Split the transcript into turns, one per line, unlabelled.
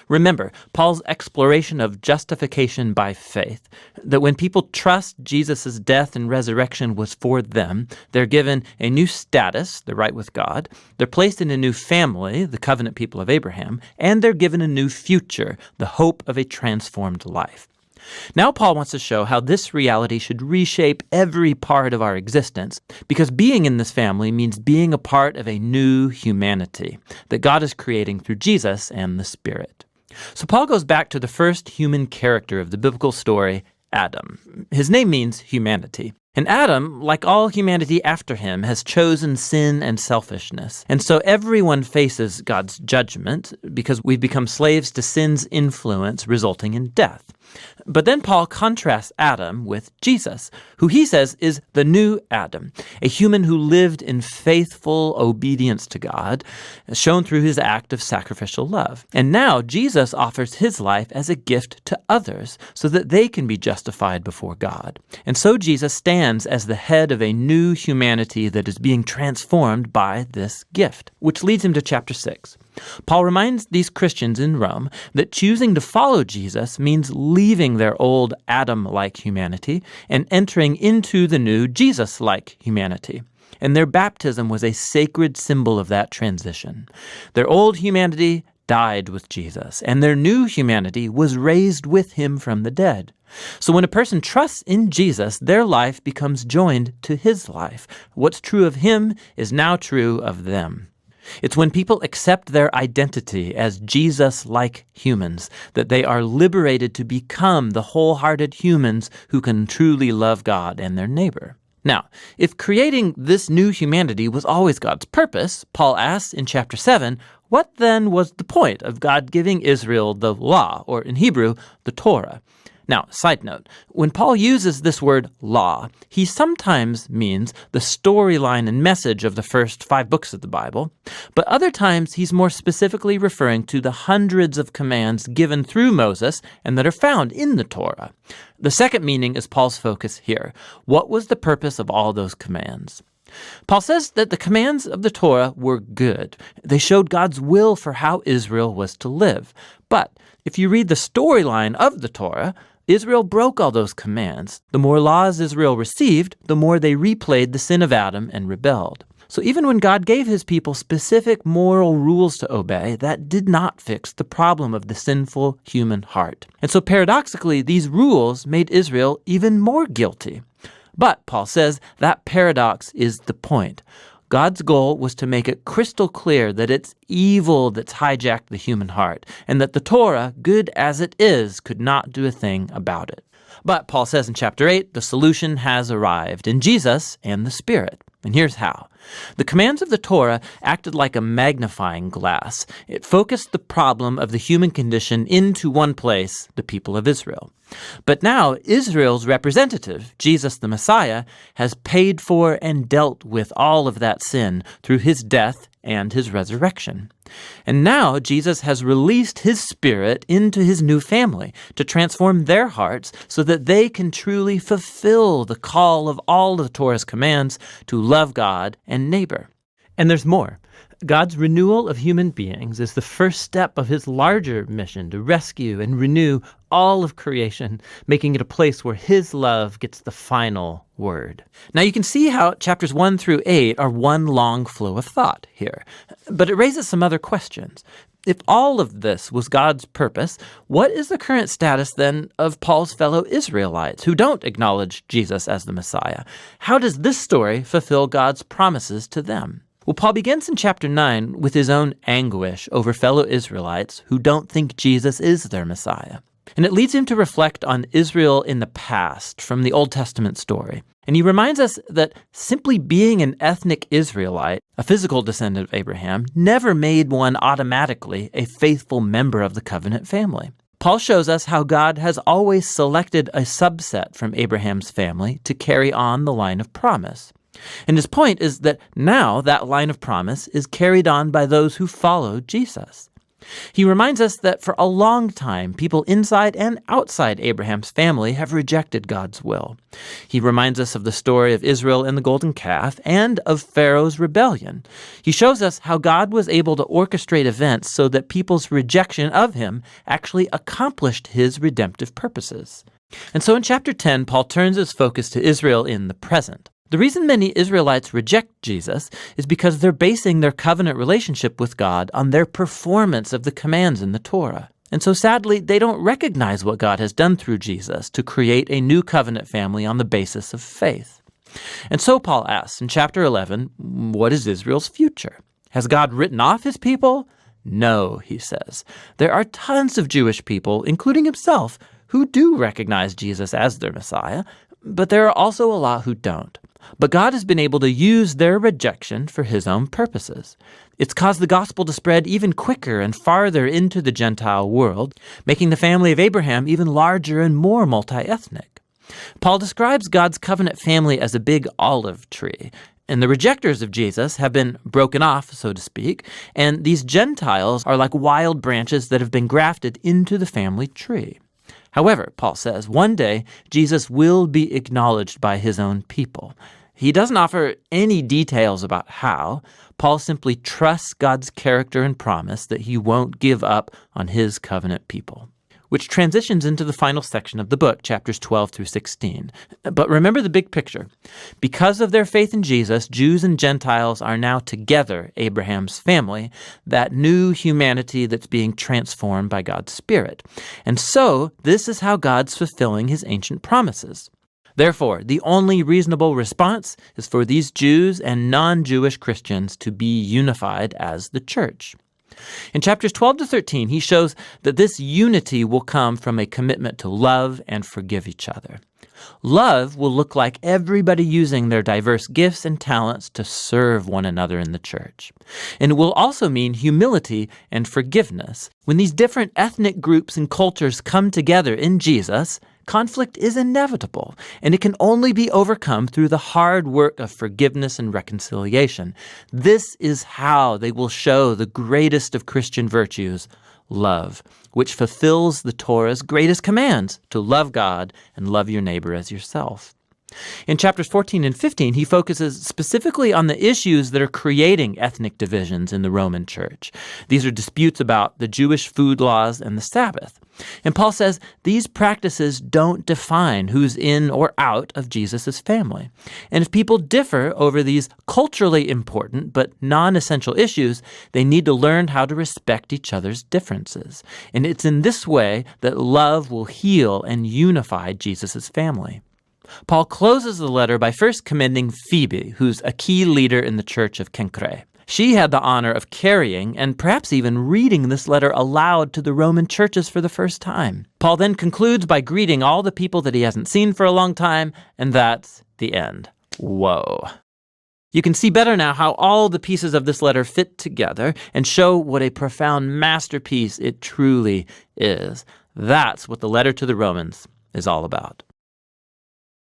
Remember, Paul's exploration of justification by faith, that when people trust Jesus' death and resurrection was for them, they're given a new status, they're right with God, they're placed in a new family, the covenant people of Abraham, and they're given a new future, the hope of a transformed life. Now Paul wants to show how this reality should reshape every part of our existence, because being in this family means being a part of a new humanity that God is creating through Jesus and the Spirit. So Paul goes back to the first human character of the biblical story, Adam. His name means humanity. And Adam, like all humanity after him, has chosen sin and selfishness. And so everyone faces God's judgment because we've become slaves to sin's influence, resulting in death. But then Paul contrasts Adam with Jesus, who he says is the new Adam, a human who lived in faithful obedience to God, shown through his act of sacrificial love. And now Jesus offers his life as a gift to others so that they can be justified before God. And so Jesus stands as the head of a new humanity that is being transformed by this gift, which leads him to chapter 6. Paul reminds these Christians in Rome that choosing to follow Jesus means leaving their old Adam-like humanity and entering into the new Jesus-like humanity. And their baptism was a sacred symbol of that transition. Their old humanity died with Jesus, and their new humanity was raised with him from the dead. So when a person trusts in Jesus, their life becomes joined to his life. What's true of him is now true of them. It's when people accept their identity as Jesus-like humans that they are liberated to become the wholehearted humans who can truly love God and their neighbor. Now, if creating this new humanity was always God's purpose, Paul asks in chapter 7, what then was the point of God giving Israel the law, or in Hebrew, the Torah? Now, side note, when Paul uses this word law, he sometimes means the storyline and message of the first 5 books of the Bible, but other times he's more specifically referring to the hundreds of commands given through Moses and that are found in the Torah. The second meaning is Paul's focus here. What was the purpose of all those commands? Paul says that the commands of the Torah were good. They showed God's will for how Israel was to live. But if you read the storyline of the Torah, Israel broke all those commands. The more laws Israel received, the more they replayed the sin of Adam and rebelled. So even when God gave his people specific moral rules to obey, that did not fix the problem of the sinful human heart. And so paradoxically, these rules made Israel even more guilty. But, Paul says, that paradox is the point. God's goal was to make it crystal clear that it's evil that's hijacked the human heart, and that the Torah, good as it is, could not do a thing about it. But Paul says in chapter 8, the solution has arrived in Jesus and the Spirit. And here's how. The commands of the Torah acted like a magnifying glass. It focused the problem of the human condition into one place, the people of Israel. But now Israel's representative, Jesus the Messiah, has paid for and dealt with all of that sin through his death and his resurrection. And now Jesus has released his Spirit into his new family to transform their hearts so that they can truly fulfill the call of all of the Torah's commands to love God and neighbor. And there's more. God's renewal of human beings is the first step of his larger mission to rescue and renew all of creation, making it a place where his love gets the final word. Now you can see how chapters 1 through 8 are one long flow of thought here, but it raises some other questions. If all of this was God's purpose, what is the current status then of Paul's fellow Israelites who don't acknowledge Jesus as the Messiah? How does this story fulfill God's promises to them? Well, Paul begins in chapter 9 with his own anguish over fellow Israelites who don't think Jesus is their Messiah. And it leads him to reflect on Israel in the past from the Old Testament story. And he reminds us that simply being an ethnic Israelite, a physical descendant of Abraham, never made one automatically a faithful member of the covenant family. Paul shows us how God has always selected a subset from Abraham's family to carry on the line of promise. And his point is that now that line of promise is carried on by those who follow Jesus. He reminds us that for a long time, people inside and outside Abraham's family have rejected God's will. He reminds us of the story of Israel and the golden calf and of Pharaoh's rebellion. He shows us how God was able to orchestrate events so that people's rejection of him actually accomplished his redemptive purposes. And so in chapter 10, Paul turns his focus to Israel in the present. The reason many Israelites reject Jesus is because they're basing their covenant relationship with God on their performance of the commands in the Torah. And so sadly, they don't recognize what God has done through Jesus to create a new covenant family on the basis of faith. And so Paul asks in chapter 11, what is Israel's future? Has God written off his people? No, he says. There are tons of Jewish people, including himself, who do recognize Jesus as their Messiah, but there are also a lot who don't. But God has been able to use their rejection for his own purposes. It's caused the gospel to spread even quicker and farther into the Gentile world, making the family of Abraham even larger and more multi-ethnic. Paul describes God's covenant family as a big olive tree, and the rejectors of Jesus have been broken off, so to speak, and these Gentiles are like wild branches that have been grafted into the family tree. However, Paul says, one day Jesus will be acknowledged by his own people. He doesn't offer any details about how. Paul simply trusts God's character and promise that he won't give up on his covenant people. Which transitions into the final section of the book, chapters 12 through 16. But remember the big picture. Because of their faith in Jesus, Jews and Gentiles are now together Abraham's family, that new humanity that's being transformed by God's Spirit. And so, this is how God's fulfilling his ancient promises. Therefore, the only reasonable response is for these Jews and non-Jewish Christians to be unified as the church. In chapters 12 to 13, he shows that this unity will come from a commitment to love and forgive each other. Love will look like everybody using their diverse gifts and talents to serve one another in the church. And it will also mean humility and forgiveness. When these different ethnic groups and cultures come together in Jesus, conflict is inevitable, and it can only be overcome through the hard work of forgiveness and reconciliation. This is how they will show the greatest of Christian virtues, love, which fulfills the Torah's greatest commands to love God and love your neighbor as yourself. In chapters 14 and 15, he focuses specifically on the issues that are creating ethnic divisions in the Roman church. These are disputes about the Jewish food laws and the Sabbath. And Paul says these practices don't define who's in or out of Jesus' family. And if people differ over these culturally important but non-essential issues, they need to learn how to respect each other's differences. And it's in this way that love will heal and unify Jesus' family. Paul closes the letter by first commending Phoebe, who's a key leader in the church of Cenchreae. She had the honor of carrying and perhaps even reading this letter aloud to the Roman churches for the first time. Paul then concludes by greeting all the people that he hasn't seen for a long time, and that's the end. Whoa. You can see better now how all the pieces of this letter fit together and show what a profound masterpiece it truly is. That's what the letter to the Romans is all about.